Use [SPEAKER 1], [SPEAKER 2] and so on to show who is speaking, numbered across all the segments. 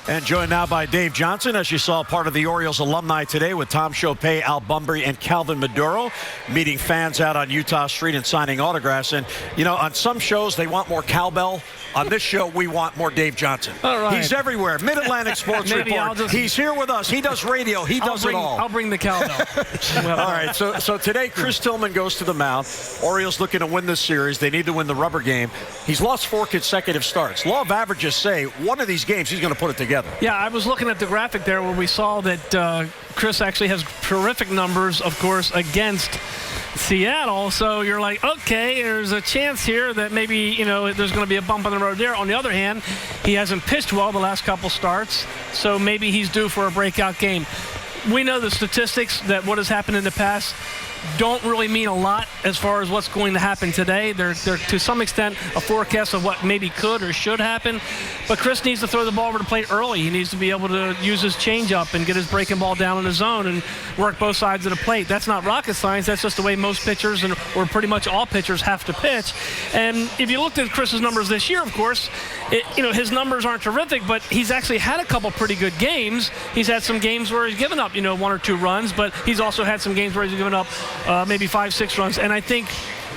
[SPEAKER 1] And joined now by Dave Johnson, as you saw, part of the Orioles alumni today with Tom Chopay, Al Bunbury, and Calvin Maduro, meeting fans out on Utah Street and signing autographs. And, you know, on some shows, they want more cowbell. On this show, we want more Dave Johnson.
[SPEAKER 2] All right.
[SPEAKER 1] He's everywhere. Mid-Atlantic Sports Report. He's here with us. He does radio. He does it all.
[SPEAKER 2] I'll bring the cowbell.
[SPEAKER 1] All right, so today, Chris Tillman goes to the mound. Orioles looking to win this series. They need to win the rubber game. He's lost 4 consecutive starts. Law of averages say one of these games he's going to put it together.
[SPEAKER 2] Yeah, I was looking at the graphic there where we saw that Chris actually has terrific numbers, of course, against Seattle. So you're like, okay, there's a chance here that maybe, you know, there's going to be a bump on the road there. On the other hand, he hasn't pitched well the last couple starts, so maybe he's due for a breakout game. We know the statistics that what has happened in the past don't really mean a lot as far as what's going to happen today. They're to some extent a forecast of what maybe could or should happen. But Chris needs to throw the ball over the plate early. He needs to be able to use his changeup and get his breaking ball down in the zone and work both sides of the plate. That's not rocket science. That's just the way most pitchers or pretty much all pitchers have to pitch. And if you looked at Chris's numbers this year, of course, his numbers aren't terrific, but he's actually had a couple pretty good games. He's had some games where he's given up, 1 or 2 runs, but he's also had some games where he's given up maybe 5-6 runs. And I think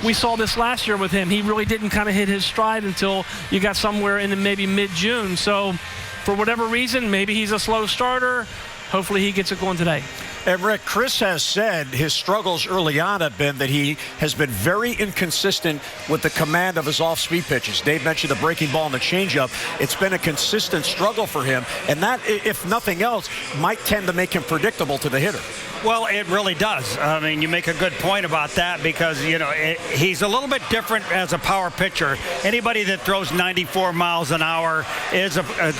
[SPEAKER 2] we saw this last year with him. He really didn't kind of hit his stride until you got somewhere in maybe mid-June. So for whatever reason, maybe he's a slow starter. Hopefully he gets it going today.
[SPEAKER 1] And Rick, Chris has said his struggles early on have been that he has been very inconsistent with the command of his off-speed pitches. Dave mentioned the breaking ball and the changeup. It's been a consistent struggle for him, and that, if nothing else, might tend to make him predictable to the hitter.
[SPEAKER 3] Well, it really does. I mean, you make a good point about that because, he's a little bit different as a power pitcher. Anybody that throws 94 miles an hour is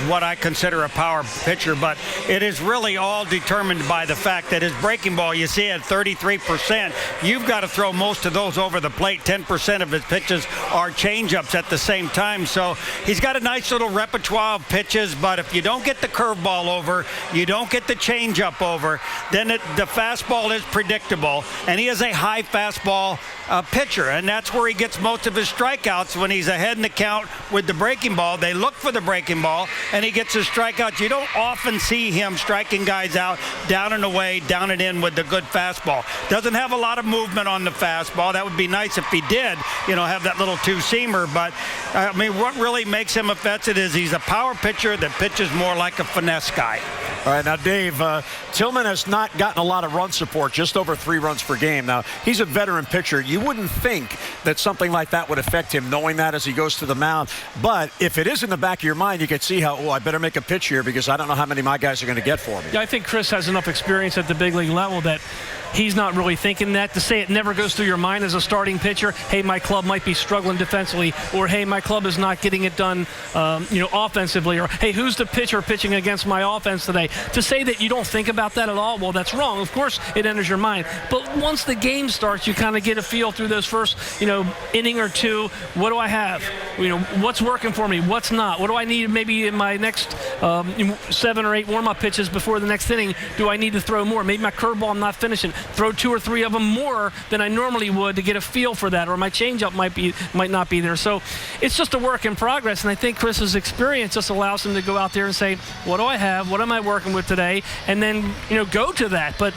[SPEAKER 3] what I consider a power pitcher, but it is really all determined by the fact that his breaking ball, you see at 33%, you've got to throw most of those over the plate. 10% of his pitches are changeups at the same time. So he's got a nice little repertoire of pitches, but if you don't get the curveball over, you don't get the changeup over, then the fastball is predictable, and he is a high fastball pitcher, and that's where he gets most of his strikeouts when he's ahead in the count with the breaking ball. They look for the breaking ball, and he gets his strikeouts. You don't often see him striking guys out down and away, down and in with the good fastball. Doesn't have a lot of movement on the fastball. That would be nice if he did, have that little two-seamer, but I mean, what really makes him offensive is he's a power pitcher that pitches more like a finesse guy.
[SPEAKER 1] All right, now, Dave, Tillman has not gotten a lot of run support, just over 3 runs per game. Now, he's a veteran pitcher. You wouldn't think that something like that would affect him, knowing that as he goes to the mound. But if it is in the back of your mind, you could see how, I better make a pitch here because I don't know how many my guys are going to get for me.
[SPEAKER 2] Yeah, I think Chris has enough experience at the big league level that he's not really thinking that. To say it never goes through your mind as a starting pitcher, hey, my club might be struggling defensively, or hey, my club is not getting it done offensively, or hey, who's the pitcher pitching against my offense today? To say that you don't think about that at all, well, that's wrong. Of course it enters your mind, but once the game starts, you kind of get a feel through those first inning or two. What do I have? What's working for me? What's not? What do I need maybe in my next 7 or 8 warm-up pitches before the next inning? Do I need to throw more? Maybe my curveball I'm not finishing. Throw 2 or 3 of them more than I normally would to get a feel for that, or my changeup might not be there. So it's just a work in progress, and I think Chris's experience just allows him to go out there and say, what do I have? What am I working with today? And then go to that. But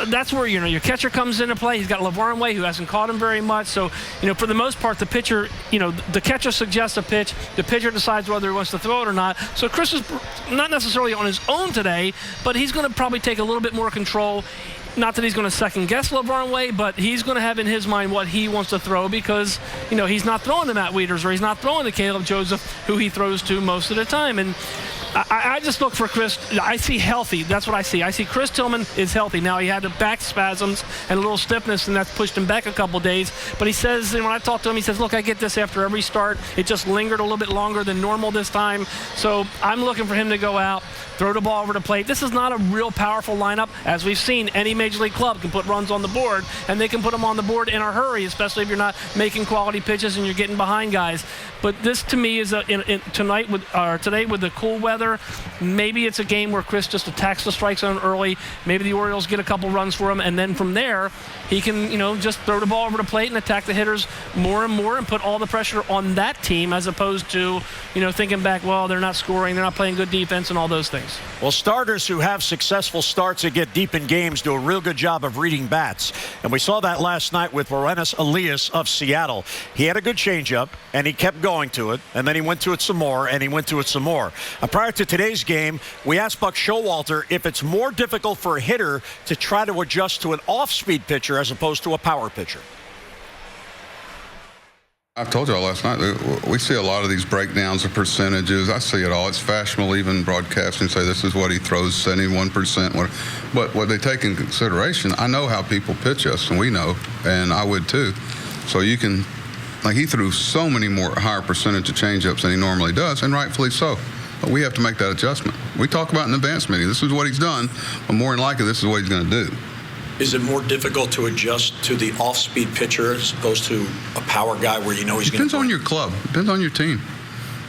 [SPEAKER 2] that's where your catcher comes into play. He's got LeVar Way, who hasn't caught him very much. So for the most part, the pitcher, the catcher suggests a pitch. The pitcher decides whether he wants to throw it or not. So Chris is not necessarily on his own today, but he's going to probably take a little bit more control. Not that he's going to second-guess LeVar Way, but he's going to have in his mind what he wants to throw because, he's not throwing to Matt Wieters or he's not throwing to Caleb Joseph, who he throws to most of the time. And I just look for Chris. I see healthy. That's what I see. I see Chris Tillman is healthy. Now, he had the back spasms and a little stiffness, and that's pushed him back a couple days. But he says, and when I talk to him, he says, look, I get this after every start. It just lingered a little bit longer than normal this time. So I'm looking for him to go out, throw the ball over the plate. This is not a real powerful lineup. As we've seen, any Major League club can put runs on the board, and they can put them on the board in a hurry, especially if you're not making quality pitches and you're getting behind guys. But this, to me, is today with the cool weather, maybe it's a game where Chris just attacks the strike zone early. Maybe the Orioles get a couple runs for him, and then from there, he can, just throw the ball over the plate and attack the hitters more and more and put all the pressure on that team as opposed to, thinking back, well, they're not scoring, they're not playing good defense and all those things.
[SPEAKER 1] Well, starters who have successful starts and get deep in games do a real good job of reading bats. And we saw that last night with Lorenz Elias of Seattle. He had a good changeup, and he kept going to it, and then he went to it some more, and he went to it some more. Prior to today's game, we asked Buck Showalter if it's more difficult for a hitter to try to adjust to an off-speed pitcher as opposed to a power pitcher.
[SPEAKER 4] I've told y'all last night that we see a lot of these breakdowns of percentages. I see it all. It's fashionable, even broadcasting, say this is what he throws, 71%. But what they take in consideration, I know how people pitch us, and we know, and I would too. So you can, he threw so many more higher percentage of changeups than he normally does, and rightfully so. But we have to make that adjustment. We talk about in the advance meeting, this is what he's done, but more than likely, this is what he's going to do.
[SPEAKER 1] Is it more difficult to adjust to the off-speed pitcher as opposed to a power guy where he's going to...
[SPEAKER 4] Depends on your club. Depends on your team.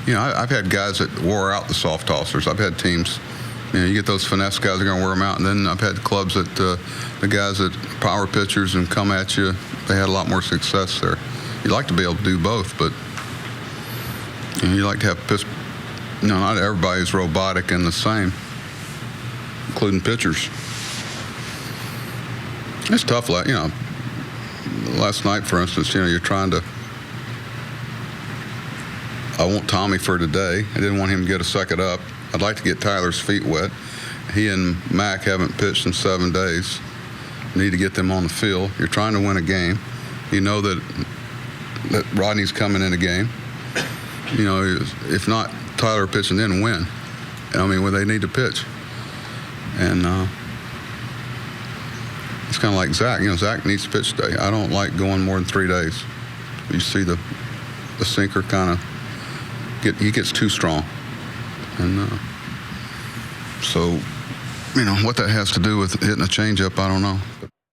[SPEAKER 4] I've had guys that wore out the soft tossers. I've had teams, you get those finesse guys that are going to wear them out. And then I've had clubs that the guys that power pitchers and come at you, they had a lot more success there. You like to be able to do both, but you like to have not everybody's robotic and the same, including pitchers. It's tough, last night, for instance, you're trying to, I want Tommy for today. I didn't want him to get a second up. I'd like to get Tyler's feet wet. He and Mac haven't pitched in 7 days. Need to get them on the field. You're trying to win a game. You know that Rodney's coming in a game. If not Tyler pitching, then win. When they need to pitch. And, it's kind of like Zach. Zach needs to pitch today. I don't like going more than 3 days. You see the sinker kind of he gets too strong. And so, what that has to do with hitting a changeup, I don't know.